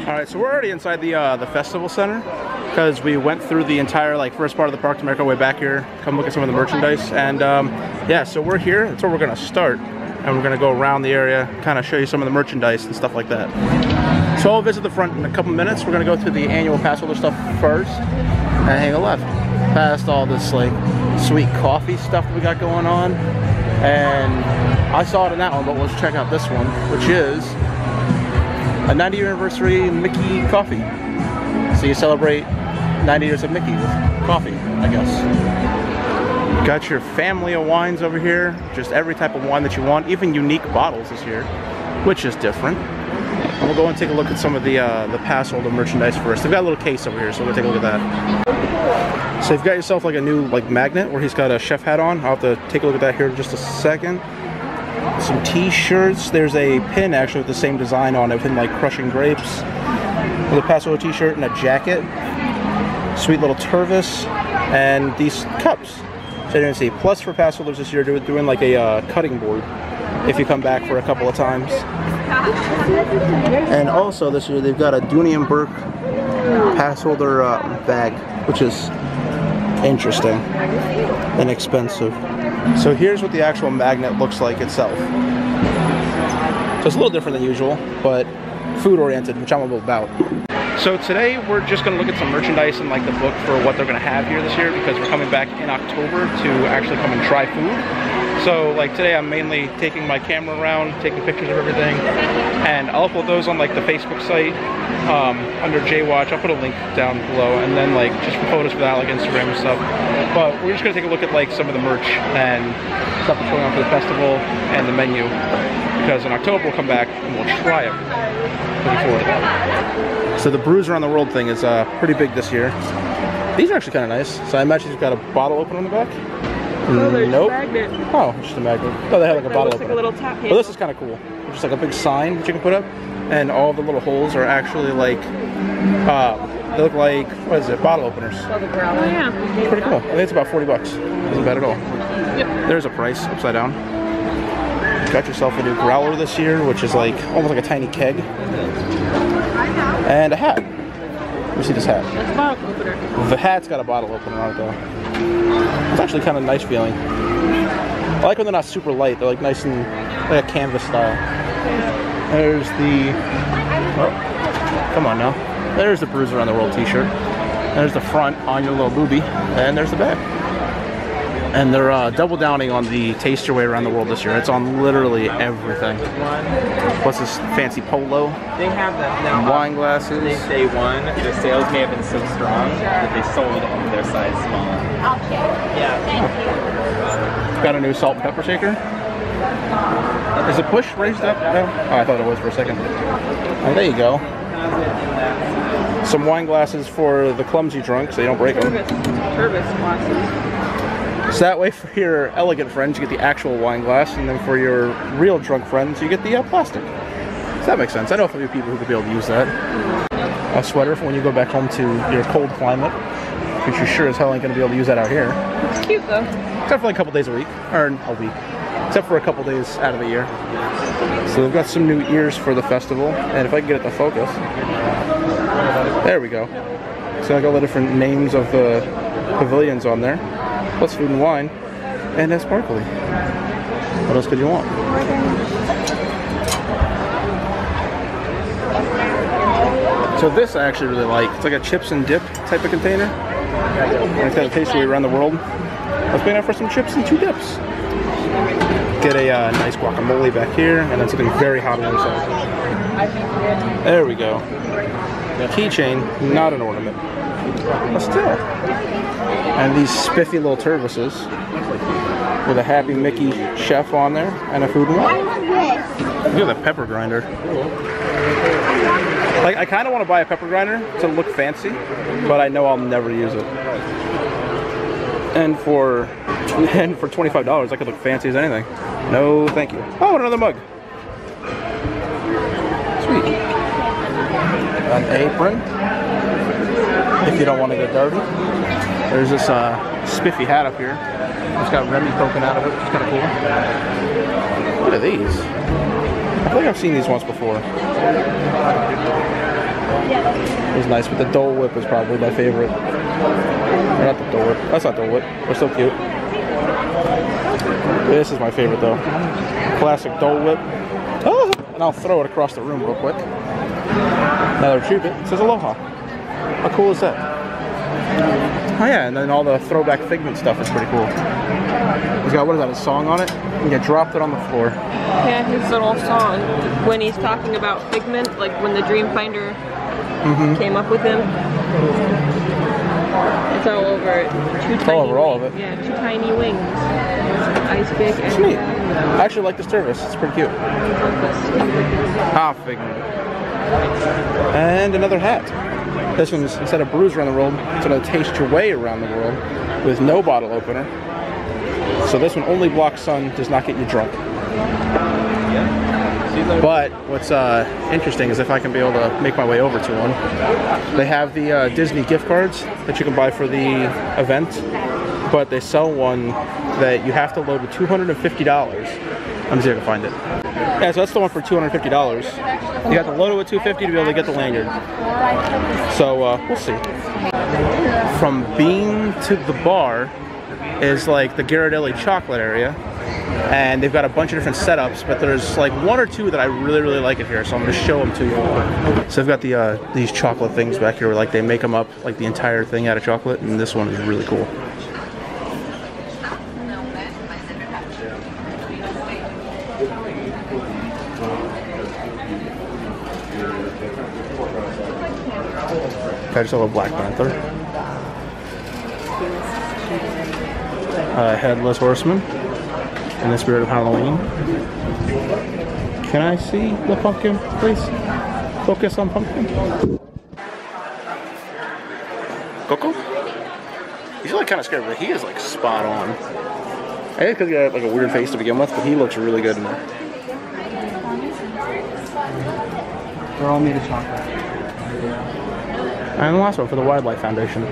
Alright, so we're already inside the festival center because we went through the entire first part of the park to make our way back here, come look at some of the merchandise, and yeah, so we're here. That's where we're gonna start, and we're gonna go around the area, kind of show you some of the merchandise and stuff like that. So I'll visit the front in a couple minutes. We're gonna go through the annual pass holder stuff first and hang a left past all this sweet coffee stuff that we got going on, and I saw it in that one, but let's check out this one, which is a 90th anniversary Mickey coffee. So you celebrate 90 years of Mickey with coffee, I guess. Got your family of wines over here. Just every type of wine that you want. Even unique bottles this year, which is different. And we'll go and take a look at some of the pass holder merchandise first. They've got a little case over here, so we'll take a look at that. So you've got yourself a new magnet where he's got a chef hat on. I'll have to take a look at that here in just a second. Some t-shirts. There's a pin actually with the same design on it, pin Crushing Grapes, with a pass holder t-shirt and a jacket. Sweet little Tervis, and these cups. So you didn't see. Plus for pass holders this year, they're doing a cutting board if you come back for a couple of times. And also this year they've got a Dooney and Burke pass holder bag, which is interesting and expensive. So here's what the actual magnet looks like itself. So it's a little different than usual, but food oriented, which I'm a little about. So today we're just going to look at some merchandise and the book for what they're going to have here this year, because we're coming back in October to actually come and try food. So today I'm mainly taking my camera around, taking pictures of everything, and I'll upload those on the Facebook site under JWatch. I'll put a link down below, and then just for photos for that, Instagram and stuff. But we're just going to take a look at some of the merch and stuff that's going on for the festival and the menu, because in October we'll come back and we'll try it. Looking forward to that. So the Brews Around the World thing is pretty big this year. These are actually kind of nice. So I imagine you've got a bottle opener on the back. No, they're nope. just a magnet. Oh, just a magnet. Oh, they have a bottle opener. A little tap handle. Well, this is kind of cool. Just a big sign that you can put up, and all the little holes are actually they look like, what is it, bottle openers. Oh, yeah. It's pretty cool. I think it's about 40 bucks. Isn't bad at all. Yep. There's a price upside down. Got yourself a new growler this year, which is almost like a tiny keg. And a hat. Let me see this hat. That's a bottle opener. The hat's got a bottle opener on it though. It's actually kind of nice feeling. I like when they're not super light. They're nice and a canvas style. There's the, oh, come on now. There's the Brews Around the World t-shirt. There's the front on your little boobie. And there's the back. And they're double downing on the Taste Your Way Around the World this year. It's on literally everything. What's this fancy polo? They have that now. Wine glasses. Day one, the sales may have been so strong that they sold on their size small. Okay. Yeah. Thank you. Got a new salt and pepper shaker. Is the push raised up? No? Oh, I thought it was for a second. Oh, there you go. Some wine glasses for the clumsy drunk so you don't break them. Tervis glasses. So that way for your elegant friends you get the actual wine glass, and then for your real drunk friends you get the plastic. So that makes sense. I know a few people who could be able to use that. A sweater for when you go back home to your cold climate, which you sure as hell ain't going to be able to use that out here. It's cute though. Except for a couple days a week, or a week. Except for a couple days out of the year. So we've got some new ears for the festival, and if I can get it to focus. There we go. So I got all the different names of the pavilions on there. Plus food and wine, and it's sparkly. What else could you want? So this I actually really like. It's like a chips and dip type of container. And it's got a Taste Your Way Around the World. Let's pay now for some chips and 2 dips. Get a nice guacamole back here, and then something very hot on the side. There we go. Keychain, not an ornament. But still. And these spiffy little Tervises with a Happy Mickey chef on there and a food and wine. Look at the pepper grinder. I kind of want to buy a pepper grinder to look fancy, but I know I'll never use it. And for $25, I could look fancy as anything. No, thank you. Oh, another mug. Sweet. An apron, if you don't want to get dirty. There's this spiffy hat up here. It's got Remy poking out of it, which is kind of cool. Look at these. I feel like I've seen these once before. was nice, but the Dole Whip was probably my favorite. Or not the Dole Whip. That's not Dole Whip. They're so cute. This is my favorite though. Classic Dole Whip. Oh, and I'll throw it across the room real quick. Now to retrieve it, it says Aloha. How cool is that? Oh yeah, and then all the throwback Figment stuff is pretty cool. He's got, what is that, a song on it? And you dropped it on the floor. Yeah, his little song. When he's talking about Figment, like when the Dreamfinder came up with him. It's all over it. All of it. Yeah, 2 tiny wings. Ice pick and... It's neat. I actually like this Turvis. It's pretty cute. Ah, Figment. And another hat. This one's, instead of Brews Around the World, it's going to taste your way around the world with no bottle opener. So this one only blocks sun, does not get you drunk. But what's interesting is if I can be able to make my way over to one. They have the Disney gift cards that you can buy for the event, but they sell one that you have to load with $250. Let me see if I can find it. Yeah, so that's the one for $250. You have to load it with $250 to be able to get the lanyard. So we'll see. From Bean to the bar is like the Ghirardelli chocolate area. And they've got a bunch of different setups, but there's like 1 or 2 that I really like it here, so I'm going to show them to you. So they've got the these chocolate things back here where like they make them up, like the entire thing out of chocolate, and this one is really cool. I just love Black Panther. Headless Horseman. In the spirit of Halloween. Can I see the pumpkin, please? Focus on pumpkin. Coco? He's like kind of scared, but he is like spot on. I think because he had like a weird face to begin with, but he looks really good in there. They're all made of chocolate. And the last one for the Wildlife Foundation.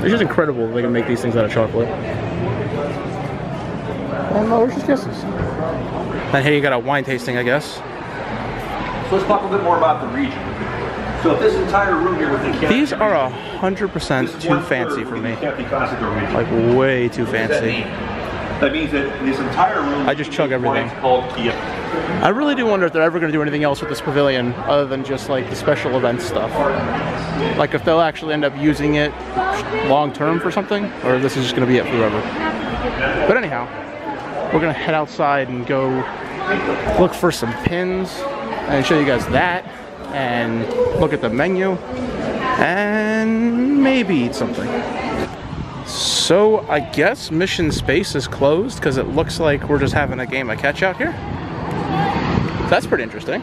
It's just incredible that they can make these things out of chocolate. And Malicious Kisses. And here you got a wine tasting, I guess. So let's talk a bit more about the region. So if this entire room here with the these are 100% too fancy for me. Like way too fancy. That means that this entire room. I just chug everything. I really do wonder if they're ever going to do anything else with this pavilion other than just like the special event stuff. Like if they'll actually end up using it long term for something, or if this is just going to be it forever. But anyhow, we're going to head outside and go look for some pins and show you guys that and look at the menu and maybe eat something. So I guess Mission Space is closed because it looks like we're just having a game of catch out here. That's pretty interesting.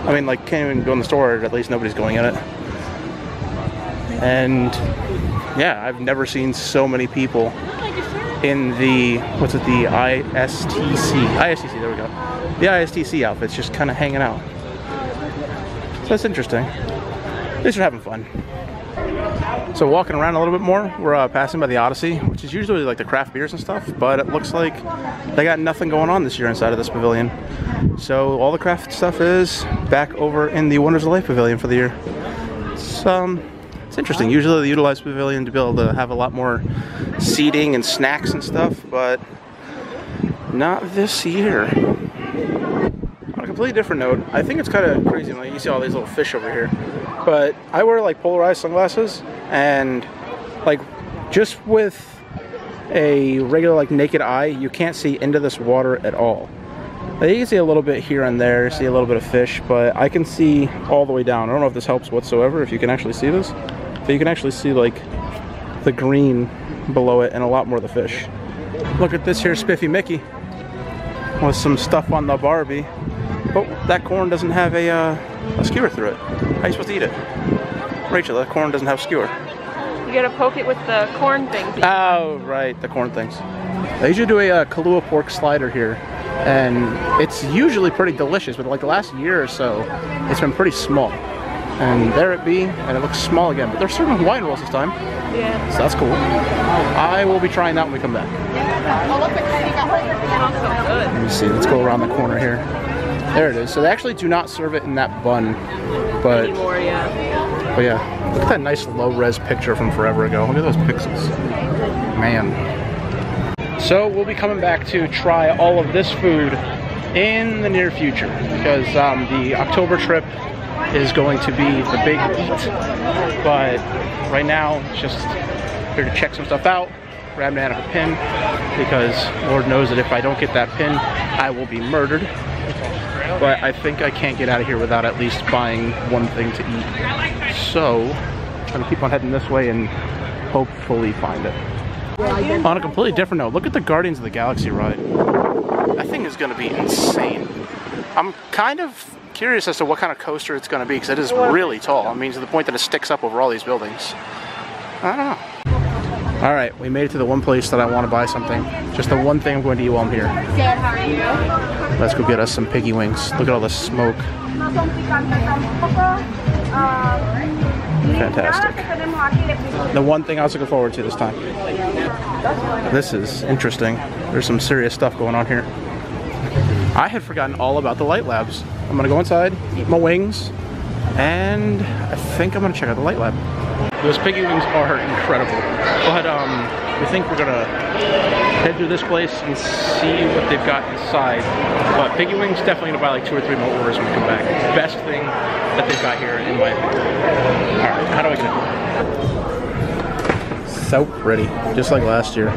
I mean, like, can't even go in the store, at least nobody's going in it. And yeah, I've never seen so many people in the, what's it, the ISTC, there we go. The ISTC outfits just kind of hanging out. So that's interesting. At least we're having fun. So walking around a little bit more, we're passing by the Odyssey, which is usually like the craft beers and stuff, but it looks like they got nothing going on this year inside of this pavilion. So all the craft stuff is back over in the Wonders of Life pavilion for the year. It's interesting. Usually they utilize pavilion to be able to have a lot more seating and snacks and stuff, but not this year. On a completely different note, I think it's kind of crazy. Like you see all these little fish over here, but I wear like polarized sunglasses, and like just with a regular like naked eye, you can't see into this water at all. You can see a little bit here and there, see a little bit of fish, but I can see all the way down. I don't know if this helps whatsoever, if you can actually see this, but you can actually see like the green below it and a lot more of the fish. Look at this here Spiffy Mickey with some stuff on the Barbie. Oh, that corn doesn't have a skewer through it. How are you supposed to eat it? Rachel, that corn doesn't have skewer. You gotta poke it with the corn things. Oh, right, the corn things. I usually do a Kahlua pork slider here, and it's usually pretty delicious, but like the last year or so, it's been pretty small. And there it be, and it looks small again, but they're serving Hawaiian rolls this time. Yeah. So that's cool. I will be trying that when we come back. It smells so good. Let me see, let's go around the corner here. There it is. So they actually do not serve it in that bun, but Anymore, yeah. But yeah, look at that nice low-res picture from forever ago. Look at those pixels. Man. So we'll be coming back to try all of this food in the near future because the October trip is going to be the big eat. But right now, it's just here to check some stuff out, grab an a pin, because Lord knows that if I don't get that pin, I will be murdered. But I think I can't get out of here without at least buying one thing to eat. So, I'm gonna keep on heading this way and hopefully find it. On a completely different note, look at the Guardians of the Galaxy ride. That thing is gonna be insane. I'm kind of curious as to what kind of coaster it's gonna be because it is really tall. I mean, to the point that it sticks up over all these buildings. I don't know. All right, we made it to the one place that I want to buy something. Just the one thing I'm going to eat while I'm here. Dad, how are you? Let's go get us some piggy wings. Look at all the smoke. Fantastic. The one thing I was looking forward to this time. This is interesting. There's some serious stuff going on here. I had forgotten all about the light labs. I'm gonna go inside, eat my wings, and I think I'm gonna check out the light lab. Those piggy wings are incredible, but we think we're gonna head through this place and see what they've got inside. But piggy wings, definitely gonna buy like 2 or 3 more orders when we come back. Best thing that they've got here, in my opinion. All right, how do I get it? So pretty, just like last year.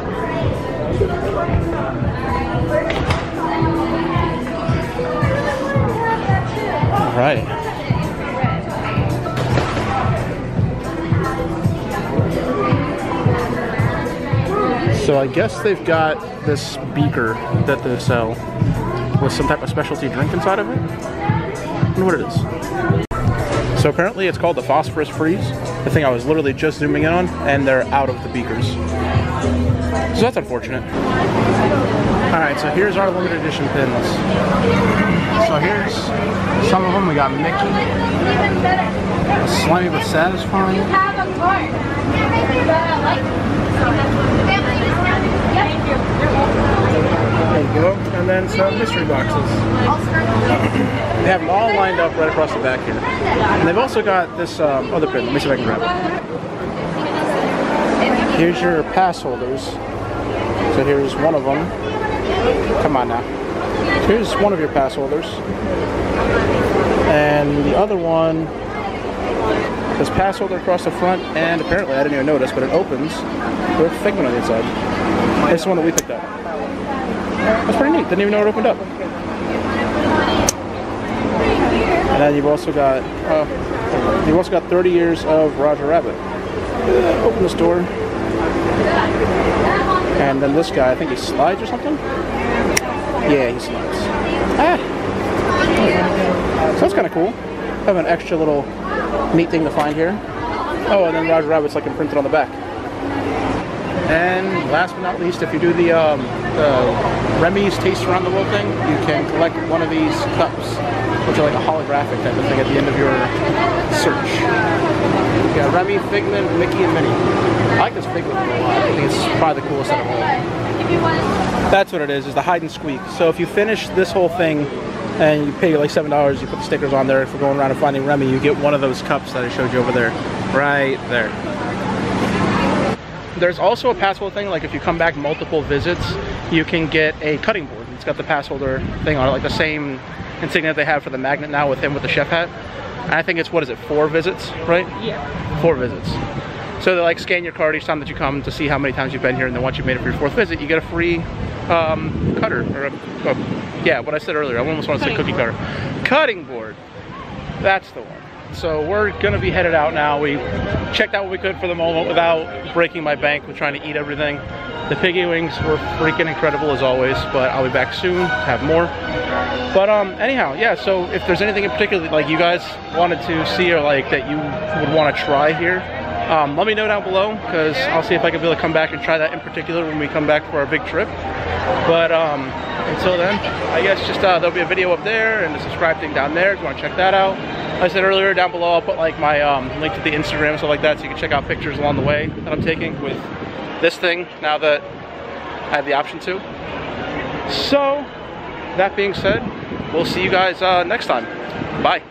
All right. So I guess they've got this beaker that they sell with some type of specialty drink inside of it. I wonder what it is. So apparently it's called the Phosphorus Freeze, the thing I was literally just zooming in on, and they're out of the beakers. So that's unfortunate. Alright, so here's our limited edition pins. So here's some of them. We got Mickey, Slimy but Satisfying. There you go. And then some mystery boxes. They have them all lined up right across the back here. And they've also got this other pin. Let me see if I can grab it. Here's your pass holders. So here's one of them. Come on now. Here's one of your pass holders. And the other one says pass holder across the front, and apparently I didn't even notice, but it opens with Figment on the inside. This is the one that we picked up. That's pretty neat. Didn't even know it opened up. And then you've also got 30 years of Roger Rabbit. Open this door. And then this guy, I think he slides or something? Yeah, he slides. Ah! So that's kind of cool. Have an extra little neat thing to find here. Oh, and then Roger Rabbit's like imprinted on the back. And last but not least, if you do the Remy's Taste Around the World thing, you can collect one of these cups, which are like a holographic type of thing at the end of your search. You got Remy, Figment, Mickey, and Minnie. I like this Figment one a lot. I think it's probably the coolest out of all. That's what it is the hide and squeak. So if you finish this whole thing and you pay like $7, you put the stickers on there. If we're going around and finding Remy, you get one of those cups that I showed you over there. Right there. There's also a pass holder thing, like if you come back multiple visits, you can get a cutting board. It's got the pass holder thing on it, like the same insignia that they have for the magnet now with him with the chef hat. And I think it's, what is it, 4 visits, right? Yeah. 4 visits. So they like scan your card each time that you come to see how many times you've been here, and then once you've made it for your 4th visit, you get a free cutter, or yeah, what I said earlier, I almost want to say cookie cutter. Cutting board, that's the one. So we're gonna be headed out now. We checked out what we could for the moment without breaking my bank with trying to eat everything. The piggy wings were freaking incredible as always, but I'll be back soon to have more. But anyhow, yeah, so if there's anything in particular like you guys wanted to see or like that you would want to try here, let me know down below, because I'll see if I can be able to come back and try that in particular when we come back for our big trip. But until then, I guess just there'll be a video up there and the subscribe thing down there if you want to check that out. Like I said earlier, down below I'll put like my link to the Instagram and stuff like that, so you can check out pictures along the way that I'm taking with this thing now that I have the option to. So that being said, we'll see you guys next time. Bye.